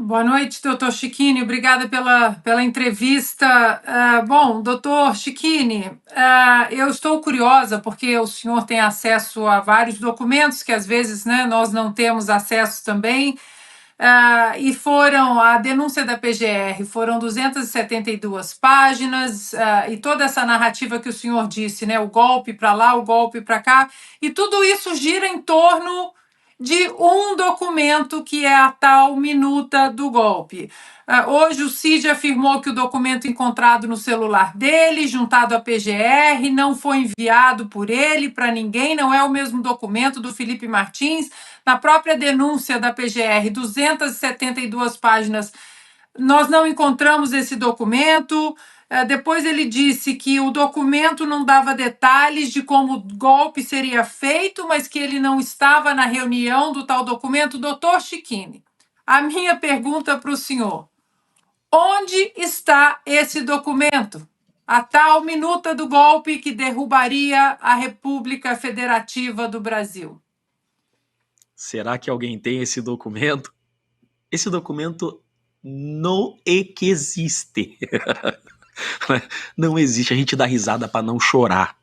Boa noite, doutor Chiquini. Obrigada pela entrevista. Bom, doutor Chiquini, eu estou curiosa porque o senhor tem acesso a vários documentos que às vezes, né, nós não temos acesso também. E foram a denúncia da PGR, foram 272 páginas, e toda essa narrativa que o senhor disse, né, o golpe para lá, o golpe para cá, e tudo isso gira em torno de um documento que é a tal minuta do golpe. Hoje o Cid afirmou que o documento encontrado no celular dele, juntado à PGR, não foi enviado por ele para ninguém, não é o mesmo documento do Felipe Martins. Na própria denúncia da PGR, 272 páginas, nós não encontramos esse documento. Depois ele disse que o documento não dava detalhes de como o golpe seria feito, mas que ele não estava na reunião do tal documento. Doutor Chiquini, a minha pergunta para o senhor: onde está esse documento? A tal minuta do golpe que derrubaria a República Federativa do Brasil. Será que alguém tem esse documento? Esse documento não existe. Não existe, a gente dá risada para não chorar.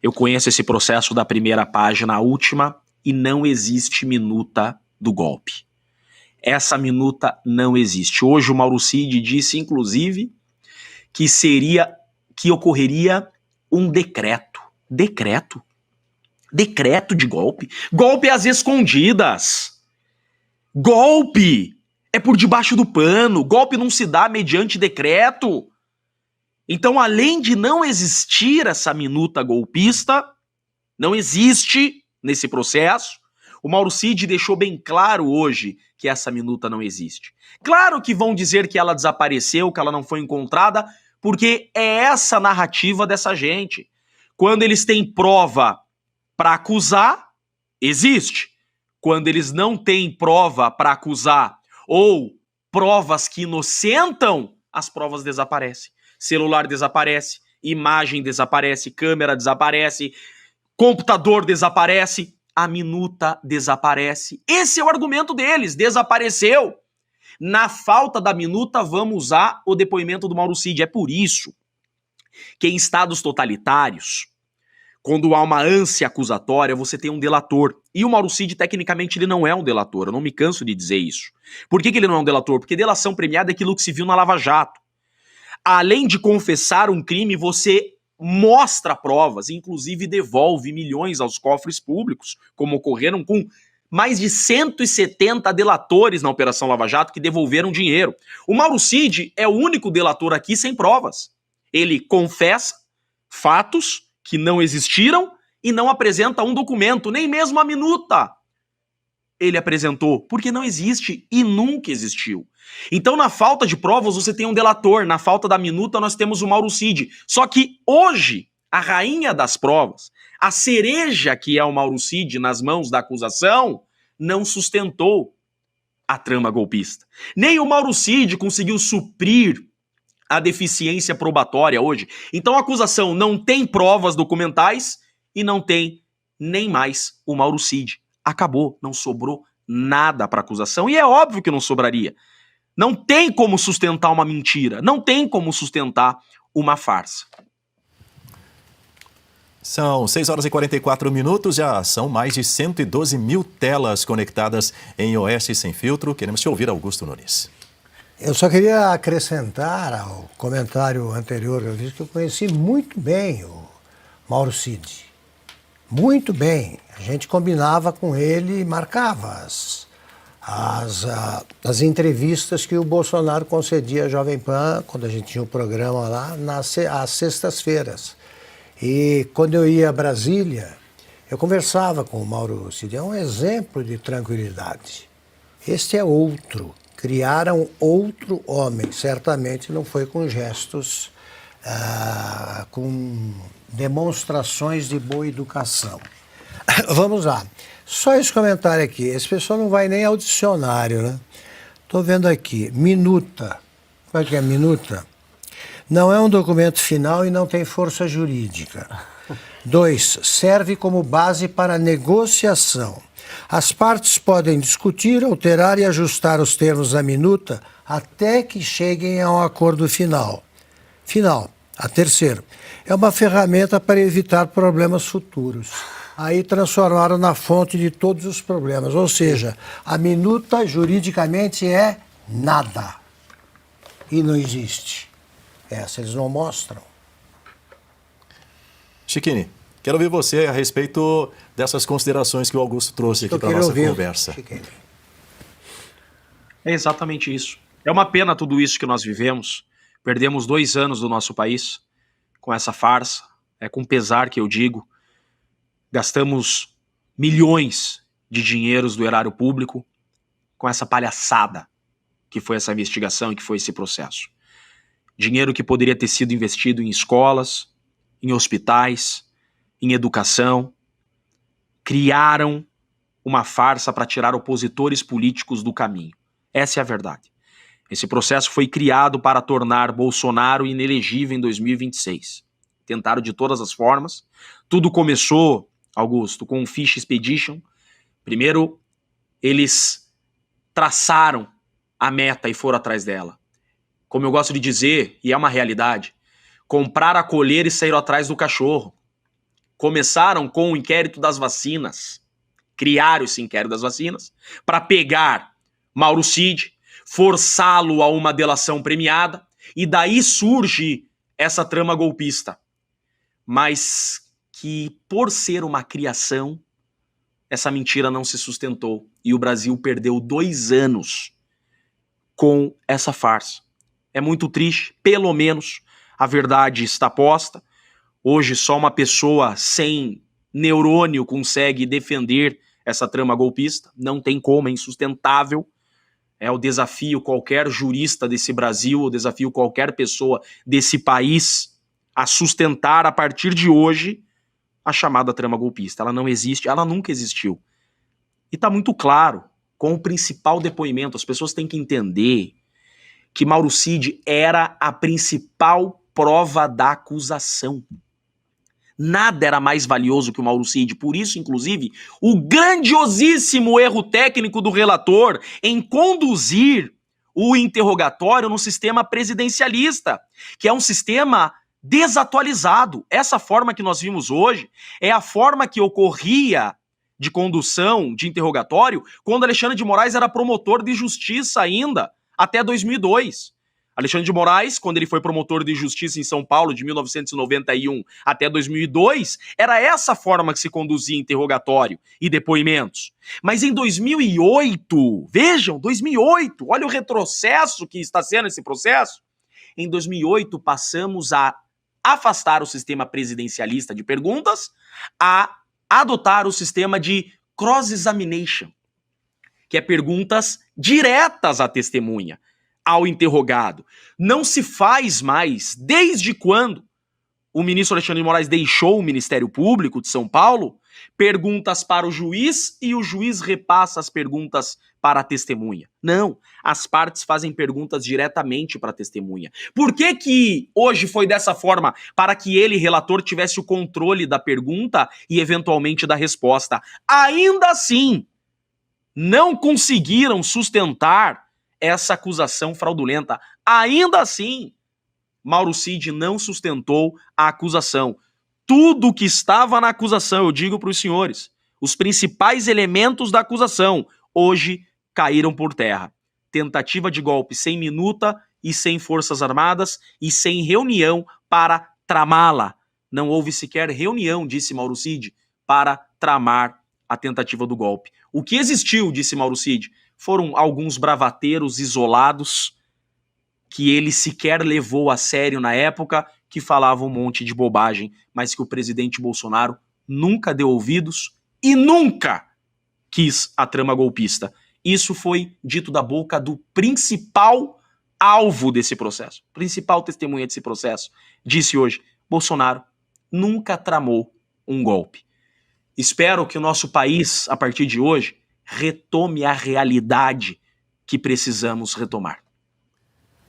Eu conheço esse processo da primeira página à última e não existe minuta do golpe. Essa minuta não existe. Hoje o Mauro Cid disse, inclusive, que ocorreria um decreto. Decreto? Decreto de golpe? Golpe às escondidas. Golpe é por debaixo do pano. Golpe não se dá mediante decreto. Então, além de não existir essa minuta golpista, não existe nesse processo, o Mauro Cid deixou bem claro hoje que essa minuta não existe. Claro que vão dizer que ela desapareceu, que ela não foi encontrada, porque é essa narrativa dessa gente. Quando eles têm prova para acusar, existe. Quando eles não têm prova para acusar ou provas que inocentam, as provas desaparecem. Celular desaparece, imagem desaparece, câmera desaparece, computador desaparece, a minuta desaparece. Esse é o argumento deles, desapareceu. Na falta da minuta, vamos usar o depoimento do Mauro Cid. É por isso que em estados totalitários, quando há uma ânsia acusatória, você tem um delator. E o Mauro Cid, tecnicamente, ele não é um delator. Eu não me canso de dizer isso. Por que ele não é um delator? Porque delação premiada é aquilo que se viu na Lava Jato. Além de confessar um crime, você mostra provas, inclusive devolve milhões aos cofres públicos, como ocorreram com mais de 170 delatores na Operação Lava Jato que devolveram dinheiro. O Mauro Cid é o único delator aqui sem provas. Ele confessa fatos que não existiram e não apresenta um documento, nem mesmo a minuta ele apresentou, porque não existe e nunca existiu. Então, na falta de provas, você tem um delator, na falta da minuta, nós temos o Mauro Cid. Só que hoje, a rainha das provas, a cereja que é o Mauro Cid nas mãos da acusação, não sustentou a trama golpista. Nem o Mauro Cid conseguiu suprir a deficiência probatória hoje. Então, a acusação não tem provas documentais e não tem nem mais o Mauro Cid. Acabou, não sobrou nada para a acusação, e é óbvio que não sobraria. Não tem como sustentar uma mentira, não tem como sustentar uma farsa. São 6 horas e 44 minutos, já são mais de 112 mil telas conectadas em Oeste Sem Filtro. Queremos te ouvir, Augusto Nunes. Eu só queria acrescentar ao comentário anterior, eu disse que eu conheci muito bem o Mauro Cid. Muito bem. A gente combinava com ele e marcava as entrevistas que o Bolsonaro concedia à Jovem Pan, quando a gente tinha o programa lá, às sextas-feiras. E quando eu ia a Brasília, eu conversava com o Mauro Cid. É um exemplo de tranquilidade. Este é outro. Criaram outro homem. Certamente não foi com gestos, com demonstrações de boa educação. Vamos lá. Só esse comentário aqui. Esse pessoal não vai nem ao dicionário, né? Estou vendo aqui. Minuta. Como é que é minuta? Não é um documento final e não tem força jurídica. 2. Serve como base para negociação. As partes podem discutir, alterar e ajustar os termos da minuta até que cheguem a um acordo final. A terceiro, é uma ferramenta para evitar problemas futuros. Aí transformaram na fonte de todos os problemas. Ou seja, a minuta juridicamente é nada. E não existe. Essa eles não mostram. Chiquini, quero ouvir você a respeito dessas considerações que o Augusto trouxe aqui para a nossa conversa. Chiquini. É exatamente isso. É uma pena tudo isso que nós vivemos. Perdemos 2 anos do nosso país com essa farsa. É com pesar que eu digo. Gastamos milhões de dinheiros do erário público com essa palhaçada que foi essa investigação e que foi esse processo. Dinheiro que poderia ter sido investido em escolas, em hospitais, em educação. Criaram uma farsa para tirar opositores políticos do caminho. Essa é a verdade. Esse processo foi criado para tornar Bolsonaro inelegível em 2026. Tentaram de todas as formas. Tudo começou, Augusto, com um Fish Expedition. Primeiro, eles traçaram a meta e foram atrás dela. Como eu gosto de dizer, e é uma realidade, compraram a coleira e saíram atrás do cachorro. Começaram com o inquérito das vacinas. Criaram esse inquérito das vacinas para pegar Mauro Cid, forçá-lo a uma delação premiada, e daí surge essa trama golpista. Mas que, por ser uma criação, essa mentira não se sustentou. E o Brasil perdeu 2 anos com essa farsa. É muito triste, pelo menos a verdade está posta. Hoje só uma pessoa sem neurônio consegue defender essa trama golpista. Não tem como, é insustentável. É o desafio qualquer jurista desse Brasil, o desafio qualquer pessoa desse país a sustentar a partir de hoje a chamada trama golpista. Ela não existe, ela nunca existiu. E está muito claro, com o principal depoimento, as pessoas têm que entender que Mauro Cid era a principal prova da acusação. Nada era mais valioso que o Mauro Cid. Por isso, inclusive, o grandiosíssimo erro técnico do relator em conduzir o interrogatório no sistema presidencialista, que é um sistema desatualizado. Essa forma que nós vimos hoje é a forma que ocorria de condução de interrogatório quando Alexandre de Moraes era promotor de justiça ainda, até 2002. Alexandre de Moraes, quando ele foi promotor de justiça em São Paulo de 1991 até 2002, era essa forma que se conduzia interrogatório e depoimentos. Mas em 2008, vejam, 2008, olha o retrocesso que está sendo esse processo. Em 2008, passamos a afastar o sistema presidencialista de perguntas, a adotar o sistema de cross-examination, que é perguntas diretas à testemunha, ao interrogado. Não se faz mais, desde quando o ministro Alexandre de Moraes deixou o Ministério Público de São Paulo, perguntas para o juiz e o juiz repassa as perguntas para a testemunha. Não, as partes fazem perguntas diretamente para a testemunha. Por que que hoje foi dessa forma? Para que ele, relator, tivesse o controle da pergunta e eventualmente da resposta. Ainda assim, não conseguiram sustentar essa acusação fraudulenta. Ainda assim, Mauro Cid não sustentou a acusação. Tudo que estava na acusação, eu digo para os senhores, os principais elementos da acusação, hoje caíram por terra. Tentativa de golpe sem minuta e sem forças armadas e sem reunião para tramá-la. Não houve sequer reunião, disse Mauro Cid, para tramar a tentativa do golpe. O que existiu, disse Mauro Cid, foram alguns bravateiros isolados que ele sequer levou a sério na época, que falavam um monte de bobagem, mas que o presidente Bolsonaro nunca deu ouvidos e nunca quis a trama golpista. Isso foi dito da boca do principal alvo desse processo, principal testemunha desse processo. Disse hoje, Bolsonaro nunca tramou um golpe. Espero que o nosso país, a partir de hoje, retome a realidade que precisamos retomar.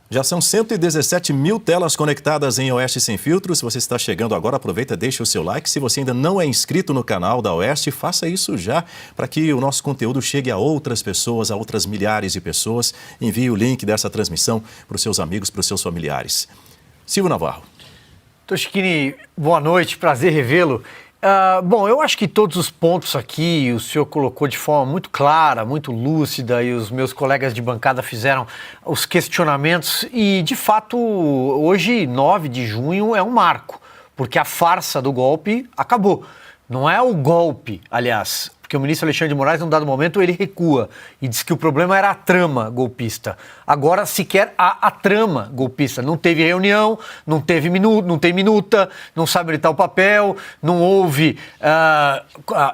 Já são 117 mil telas conectadas em Oeste Sem Filtro. Se você está chegando agora, aproveita, deixa o seu like. Se você ainda não é inscrito no canal da Oeste, faça isso já, para que o nosso conteúdo chegue a outras pessoas, a outras milhares de pessoas. Envie o link dessa transmissão para os seus amigos, para os seus familiares. Silvio Navarro. Doutor Schichini, boa noite, prazer revê-lo. Bom, eu acho que todos os pontos aqui o senhor colocou de forma muito clara, muito lúcida, e os meus colegas de bancada fizeram os questionamentos. E, de fato, hoje, 9 de junho, é um marco, porque a farsa do golpe acabou. Não é o golpe, aliás, porque o ministro Alexandre de Moraes, num dado momento, ele recua e diz que o problema era a trama golpista. Agora, sequer há a trama golpista. Não teve reunião, não tem minuta, não sabe onde está o papel, não houve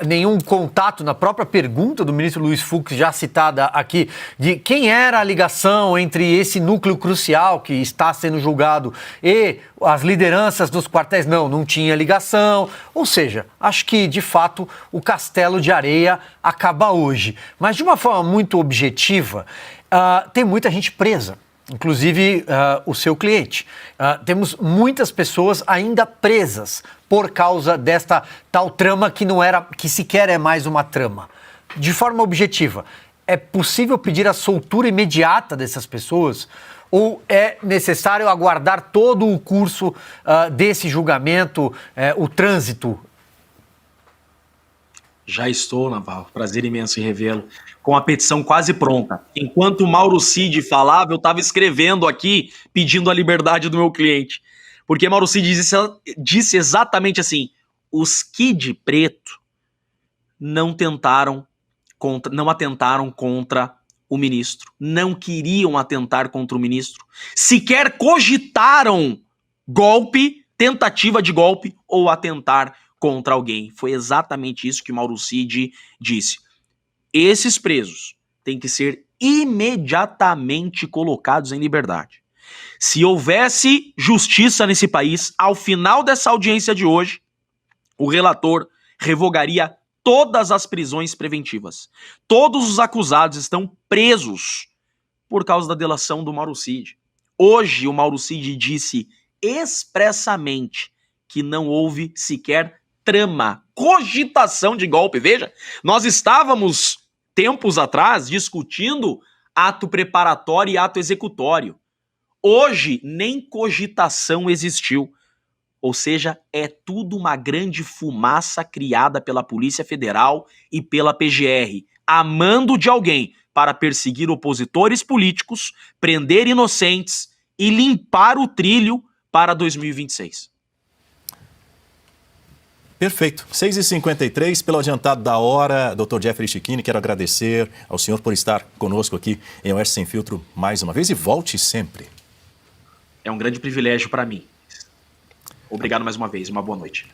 nenhum contato na própria pergunta do ministro Luiz Fux, já citada aqui, de quem era a ligação entre esse núcleo crucial que está sendo julgado e as lideranças dos quartéis. Não tinha ligação. Ou seja, acho que, de fato, o castelo de areia acaba hoje. Mas, de uma forma muito objetiva, tem muita gente presa, inclusive o seu cliente. Temos muitas pessoas ainda presas por causa desta tal trama que sequer é mais uma trama. De forma objetiva, é possível pedir a soltura imediata dessas pessoas? Ou é necessário aguardar todo o curso desse julgamento, o trânsito? Já estou, Navarro. Prazer imenso em revê-lo. Com a petição quase pronta. Enquanto o Mauro Cid falava, eu estava escrevendo aqui, pedindo a liberdade do meu cliente. Porque Mauro Cid disse exatamente assim: os Kid Preto não atentaram contra o ministro. Não queriam atentar contra o ministro. Sequer cogitaram golpe, tentativa de golpe ou atentar contra alguém. Foi exatamente isso que Mauro Cid disse. Esses presos têm que ser imediatamente colocados em liberdade. Se houvesse justiça nesse país, ao final dessa audiência de hoje, o relator revogaria todas as prisões preventivas. Todos os acusados estão presos por causa da delação do Mauro Cid. Hoje, o Mauro Cid disse expressamente que não houve sequer trama, cogitação de golpe. Veja, nós estávamos tempos atrás discutindo ato preparatório e ato executório. Hoje, nem cogitação existiu. Ou seja, é tudo uma grande fumaça criada pela Polícia Federal e pela PGR, a mando de alguém para perseguir opositores políticos, prender inocentes e limpar o trilho para 2026. Perfeito. 6h53, pelo adiantado da hora, Dr. Jeffrey Schichini, quero agradecer ao senhor por estar conosco aqui em Oeste Sem Filtro mais uma vez e volte sempre. É um grande privilégio para mim. Obrigado mais uma vez, uma boa noite.